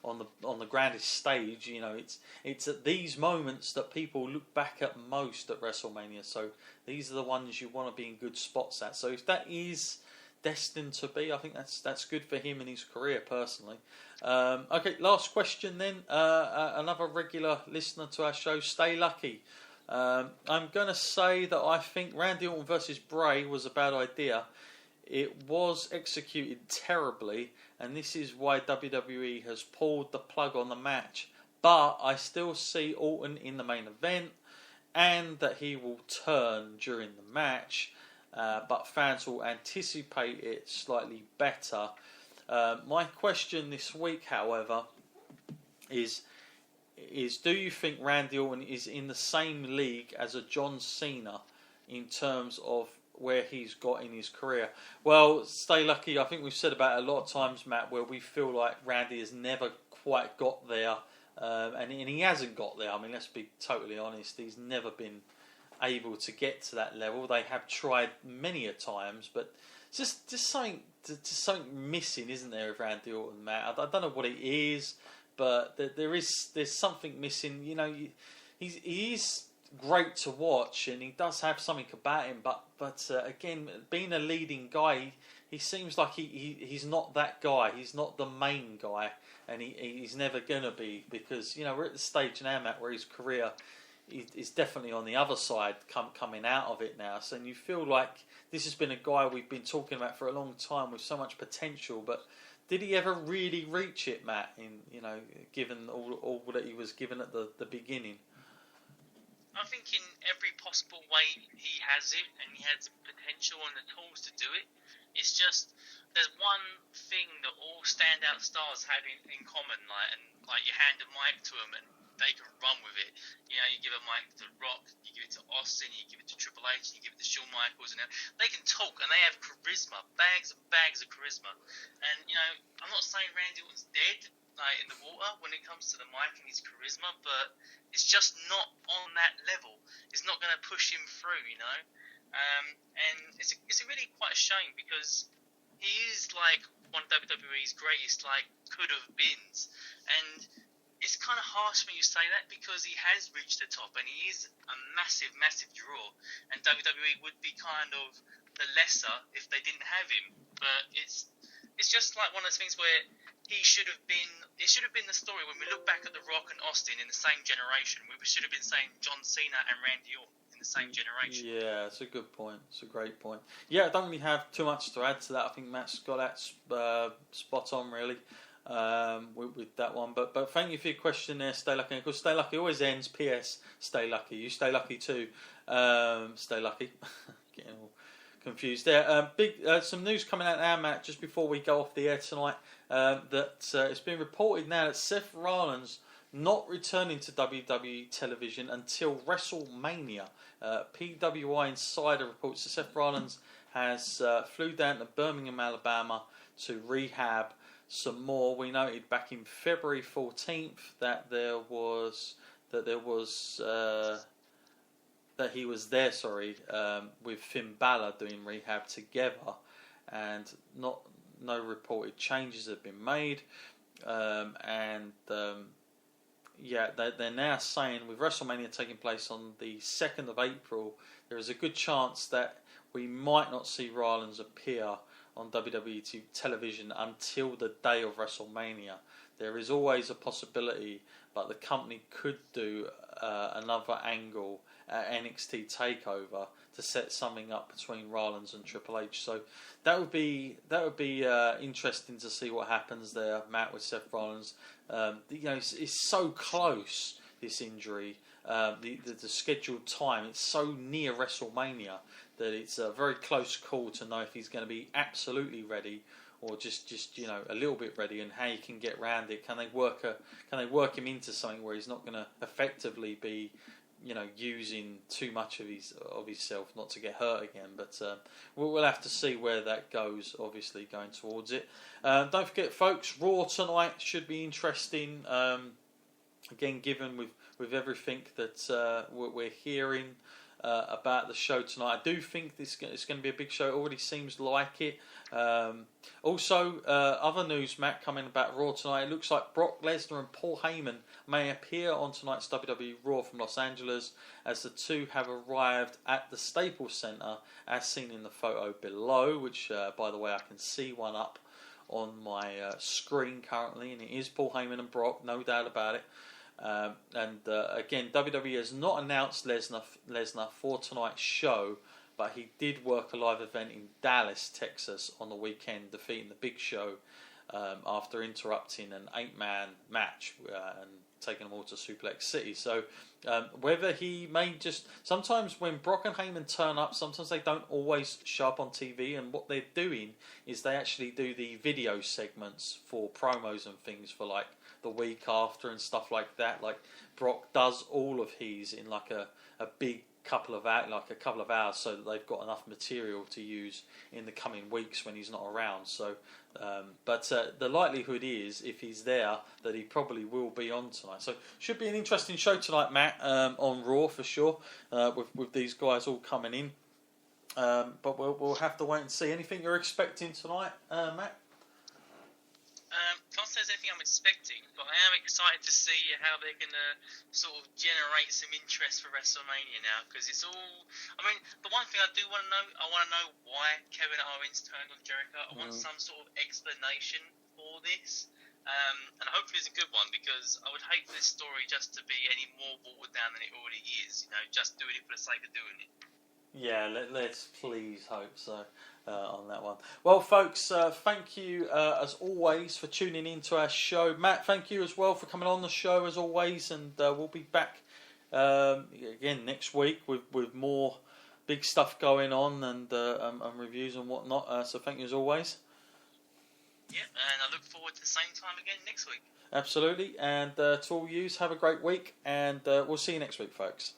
on the grandest stage. You know, it's at these moments that people look back at most at WrestleMania. So these are the ones you want to be in good spots at. So if that is destined to be, I think that's good for him in his career personally. Okay, last question then. Another regular listener to our show, Stay Lucky. I'm going to say that I think Randy Orton versus Bray was a bad idea. It was executed terribly, and this is why WWE has pulled the plug on the match. But I still see Orton in the main event, and that he will turn during the match, but fans will anticipate it slightly better. My question this week, however, is do you think Randy Orton is in the same league as a John Cena in terms of where he's got in his career? Well, Stay Lucky, I think we've said about it a lot of times, Matt, where we feel like Randy has never quite got there, and he hasn't got there. I mean, let's be totally honest, he's never been able to get to that level. They have tried many a times, but just something missing, isn't there, with Randy Orton, Matt? I don't know what it is, but there's something missing. You know, he is great to watch, and he does have something about him. But again, being a leading guy, he seems like he's not that guy. He's not the main guy, and he's never gonna be, because you know we're at the stage now, Matt, where his career is definitely on the other side, coming out of it now. So and you feel like this has been a guy we've been talking about for a long time with so much potential, but did he ever really reach it, Matt? Given all that he was given at the beginning. I think in every possible way he has it, and he has the potential and the tools to do it. It's just there's one thing that all standout stars have in common, like you hand a mic to them and they can run with it. You know, you give a mic to Rock, you give it to Austin, you give it to Triple H, you give it to Shawn Michaels, and they can talk and they have charisma, bags and bags of charisma. And you know, I'm not saying Randy Orton's dead, like in the water when it comes to the mic and his charisma, but it's just not on that level. It's not going to push him through, you know. And it's a really quite a shame, because he is like one of WWE's greatest could have beens, and it's kind of harsh when you say that, because he has reached the top and he is a massive draw, and WWE would be kind of the lesser if they didn't have him. But it's just like one of those things where it should have been the story when we look back at The Rock and Austin in the same generation. We should have been saying John Cena and Randy Orton in the same generation. Yeah, it's a good point. It's a great point. Yeah, I don't really have too much to add to that. I think Matt's got that spot on, really, with that one. But thank you for your question there, Stay Lucky. Because Stay Lucky always ends, P.S. Stay Lucky. You stay lucky too. Stay lucky. Getting all confused there. Some news coming out now, Matt, just before we go off the air tonight, that it's been reported now that Seth Rollins not returning to WWE television until WrestleMania. PWI Insider reports that Seth Rollins has flew down to Birmingham, Alabama to rehab some more. We noted back in February 14th that he was there, with Finn Balor doing rehab together, and no reported changes have been made, they're now saying with WrestleMania taking place on the 2nd of April, there is a good chance that we might not see Rollins appear on WWE television until the day of WrestleMania. There is always a possibility, but the company could do another angle at NXT TakeOver to set something up between Rollins and Triple H. So that would be interesting to see what happens there, Matt, with Seth Rollins. It's so close, this injury. The scheduled time, it's so near WrestleMania that it's a very close call to know if he's going to be absolutely ready or just a little bit ready, and how you can get around it. Can they work him into something where he's not going to effectively be using too much of himself, not to get hurt again. But we'll have to see where that goes, obviously, going towards it. Don't forget, folks, Raw tonight should be interesting. Again, given with everything that we're hearing, about the show tonight. I do think it's going to be a big show. It already seems like it. Also, other news, Matt, coming about Raw tonight. It looks like Brock Lesnar and Paul Heyman may appear on tonight's WWE Raw from Los Angeles, as the two have arrived at the Staples Center, as seen in the photo below, which, by the way, I can see one up on my screen currently, and it is Paul Heyman and Brock, no doubt about it. Again, WWE has not announced Lesnar for tonight's show, but he did work a live event in Dallas, Texas on the weekend, defeating the Big Show after interrupting an 8-man match and taking them all to Suplex City. So whether he may just... Sometimes when Brock and Heyman turn up, sometimes they don't always show up on TV, and what they're doing is they actually do the video segments for promos and things for like the week after and stuff like that. Like Brock does all of his in like a big couple of hours, so that they've got enough material to use in the coming weeks when he's not around. So, but the likelihood is, if he's there, that he probably will be on tonight. So, should be an interesting show tonight, Matt, on Raw for sure, with these guys all coming in. But we'll have to wait and see. Anything you're expecting tonight, Matt? Can't say there's anything I'm expecting, but I am excited to see how they're going to sort of generate some interest for WrestleMania now, because it's all... I mean, the one thing I do want to know, I want to know why Kevin Owens turned on Jericho. I want some sort of explanation for this, and hopefully it's a good one, because I would hate for this story just to be any more watered down than it already is, just doing it for the sake of doing it. Yeah, let's please hope so on that one. Well, folks, thank you as always for tuning in to our show. Matt, thank you as well for coming on the show as always, and we'll be back again next week with more big stuff going on and reviews and whatnot. So thank you as always. Yeah, and I look forward to the same time again next week. Absolutely, and to all yous, have a great week, and we'll see you next week, folks.